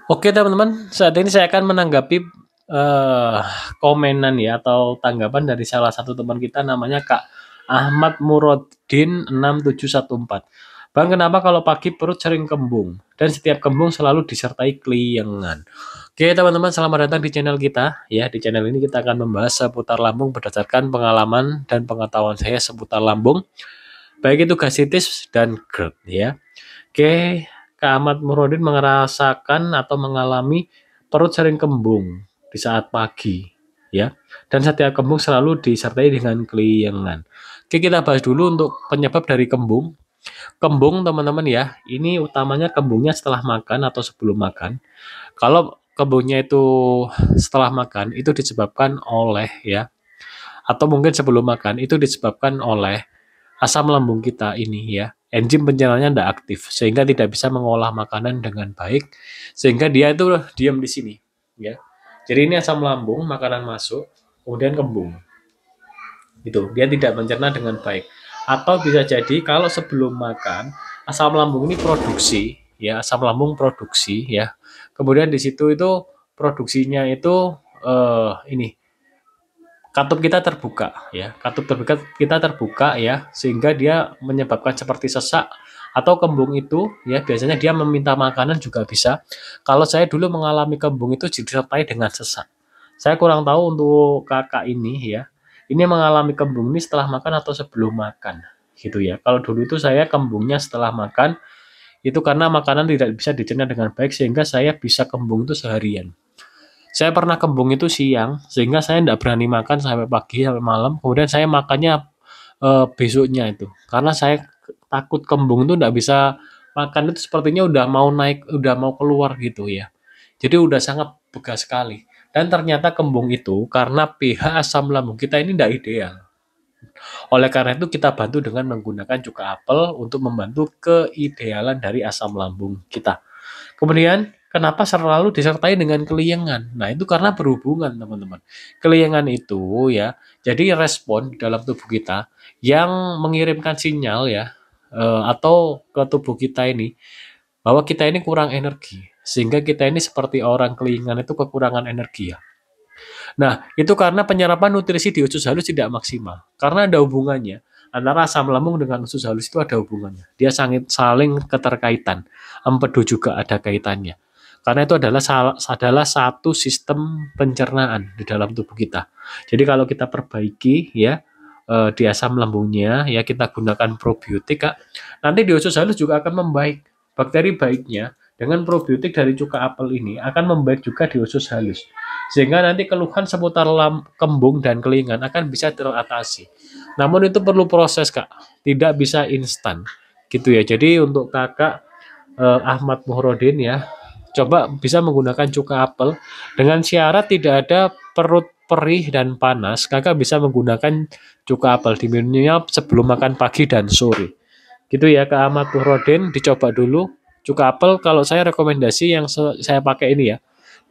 Oke teman-teman, saat ini saya akan menanggapi eh, komenan ya atau tanggapan dari salah satu teman kita namanya Kak Ahmad Murodin 6714. Bang, kenapa kalau pagi perut sering kembung dan setiap kembung selalu disertai keliengan? Oke teman-teman, selamat datang di channel kita. Ya, di channel ini kita akan membahas seputar lambung berdasarkan pengalaman dan pengetahuan saya seputar lambung, baik itu gastritis dan GERD ya. Oke, Kak Ahmad Murodin merasakan atau mengalami perut sering kembung di saat pagi, ya. Dan setiap kembung selalu disertai dengan keliengan. Oke, kita bahas dulu untuk penyebab dari kembung. Kembung, teman-teman ya, ini utamanya kembungnya setelah makan atau sebelum makan. Kalau kembungnya itu setelah makan, itu disebabkan oleh ya, atau mungkin sebelum makan, itu disebabkan oleh asam lambung kita ini ya, enzim pencernanya tidak aktif sehingga tidak bisa mengolah makanan dengan baik, sehingga dia itu diam di sini ya. Jadi ini asam lambung, makanan masuk kemudian kembung, itu dia tidak mencerna dengan baik. Atau bisa jadi kalau sebelum makan asam lambung ini produksi ya, asam lambung produksi ya, kemudian di situ itu produksinya itu ini katup kita terbuka ya, katup terbuka kita terbuka ya, sehingga dia menyebabkan seperti sesak atau kembung itu ya, biasanya dia meminta makanan juga bisa. Kalau saya dulu mengalami kembung itu disertai dengan sesak. Saya kurang tahu untuk kakak ini ya, ini mengalami kembung ini setelah makan atau sebelum makan gitu ya. Kalau dulu itu saya kembungnya setelah makan, itu karena makanan tidak bisa dicerna dengan baik sehingga saya bisa kembung itu seharian. Saya pernah kembung itu siang, sehingga saya tidak berani makan sampai pagi, sampai malam, kemudian saya makannya, besoknya itu. Karena saya takut kembung itu tidak bisa makan itu sepertinya udah mau naik, udah mau keluar gitu ya. Jadi udah sangat pegas sekali. Dan ternyata kembung itu karena pH asam lambung kita ini tidak ideal. Oleh karena itu kita bantu dengan menggunakan cuka apel untuk membantu keidealan dari asam lambung kita. Kemudian kenapa selalu disertai dengan keliengan? Nah, itu karena berhubungan, teman-teman. Keliengan itu ya, jadi respon dalam tubuh kita yang mengirimkan sinyal ya, atau ke tubuh kita ini bahwa kita ini kurang energi. Sehingga kita ini seperti orang keliengan itu kekurangan energi ya. Nah, itu karena penyerapan nutrisi di usus halus tidak maksimal. Karena ada hubungannya antara asam lambung dengan usus halus itu ada hubungannya. Dia saling keterkaitan. Empedu juga ada kaitannya. Karena itu adalah satu sistem pencernaan di dalam tubuh kita. Jadi kalau kita perbaiki ya, di asam lambungnya ya, kita gunakan probiotik Kak, nanti di usus halus juga akan membaik. Bakteri baiknya dengan probiotik dari cuka apel ini akan membaik juga di usus halus. Sehingga nanti keluhan seputar kembung dan kelingan akan bisa teratasi. Namun itu perlu proses Kak, tidak bisa instan. Gitu ya. Jadi untuk Kakak Ahmad Muhrodin ya, coba bisa menggunakan cuka apel dengan syarat tidak ada perut perih dan panas. Kakak bisa menggunakan cuka apel diminumnya sebelum makan pagi dan sore. Gitu ya Kak Ahmad Muhrodin, dicoba dulu cuka apel. Kalau saya rekomendasi yang saya pakai ini ya,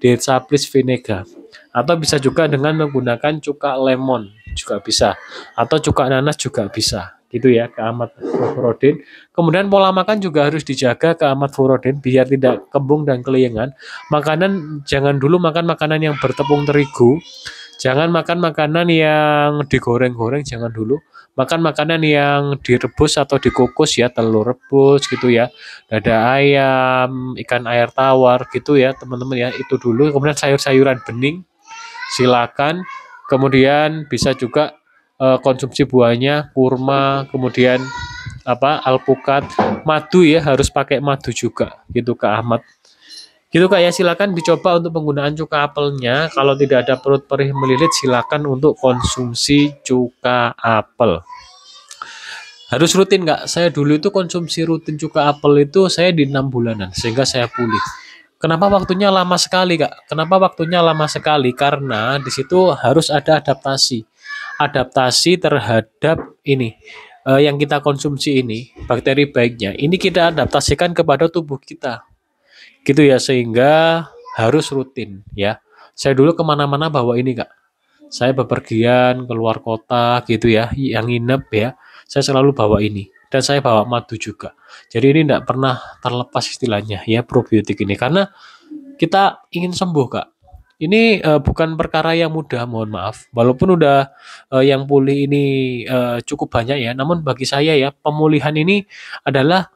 Detsaplis vinegar. Atau bisa juga dengan menggunakan cuka lemon juga bisa. Atau cuka nanas juga bisa. Gitu ya ke Ahmad Furodin. Kemudian pola makan juga harus dijaga ke Ahmad Furodin biar tidak kembung dan keliengan. Makanan jangan dulu makan makanan yang bertepung terigu. Jangan makan makanan yang digoreng-goreng, jangan dulu. Makan makanan yang direbus atau dikukus ya, telur rebus gitu ya, dada ayam, ikan air tawar gitu ya, teman-teman ya, itu dulu. Kemudian sayur-sayuran bening, silakan. Kemudian bisa juga konsumsi buahnya, kurma, kemudian alpukat, madu ya, harus pakai madu juga gitu Kak Ahmad. Gitu Kak ya, silakan dicoba untuk penggunaan cuka apelnya. Kalau tidak ada perut perih melilit, silakan untuk konsumsi cuka apel. Harus rutin Kak. Saya dulu itu konsumsi rutin cuka apel itu saya di 6 bulanan sehingga saya pulih. Kenapa waktunya lama sekali Kak? Kenapa waktunya lama sekali? Karena di situ harus ada adaptasi. Adaptasi terhadap ini yang kita konsumsi ini, bakteri baiknya. Ini kita adaptasikan kepada tubuh kita gitu ya, sehingga harus rutin ya. Saya dulu kemana-mana bawa ini Kak, saya bepergian keluar kota gitu ya, yang nginep ya, saya selalu bawa ini dan saya bawa madu juga. Jadi ini tidak pernah terlepas istilahnya ya, probiotik ini, karena kita ingin sembuh, Kak. Ini, bukan perkara yang mudah, mohon maaf. Walaupun udah, yang pulih ini, cukup banyak ya, namun bagi saya ya, pemulihan ini adalah,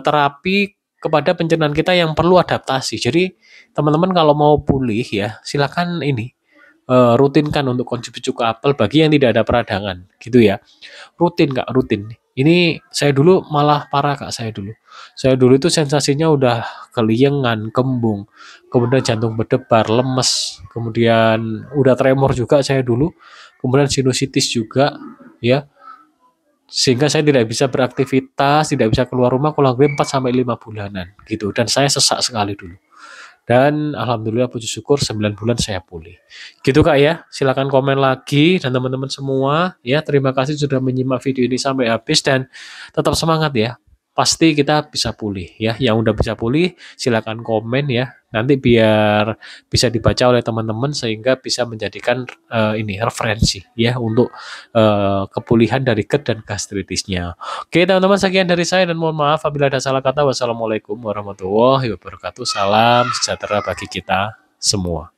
terapi kepada pencernaan kita yang perlu adaptasi. Jadi, teman-teman kalau mau pulih ya, silakan ini, rutinkan untuk konsumsi cuka apel bagi yang tidak ada peradangan, gitu ya. Rutin, Kak, rutin. Ini saya dulu malah parah, Kak, saya dulu. Saya dulu itu sensasinya udah keliengan, kembung, kemudian jantung berdebar, lemes, kemudian udah tremor juga saya dulu, kemudian sinusitis juga, ya. Sehingga saya tidak bisa beraktivitas, tidak bisa keluar rumah kurang lebih 4 sampai 5 bulanan gitu dan saya sesak sekali dulu. Dan alhamdulillah puji syukur 9 bulan saya pulih. Gitu Kak ya, silakan komen lagi dan teman-teman semua ya, terima kasih sudah menyimak video ini sampai habis dan tetap semangat ya. Pasti kita bisa pulih ya. Yang udah bisa pulih silakan komen ya. Nanti biar bisa dibaca oleh teman-teman sehingga bisa menjadikan ini referensi ya untuk kepulihan dari GERD dan gastritisnya. Oke teman-teman sekian dari saya dan mohon maaf apabila ada salah kata. Wassalamualaikum warahmatullahi wabarakatuh. Salam sejahtera bagi kita semua.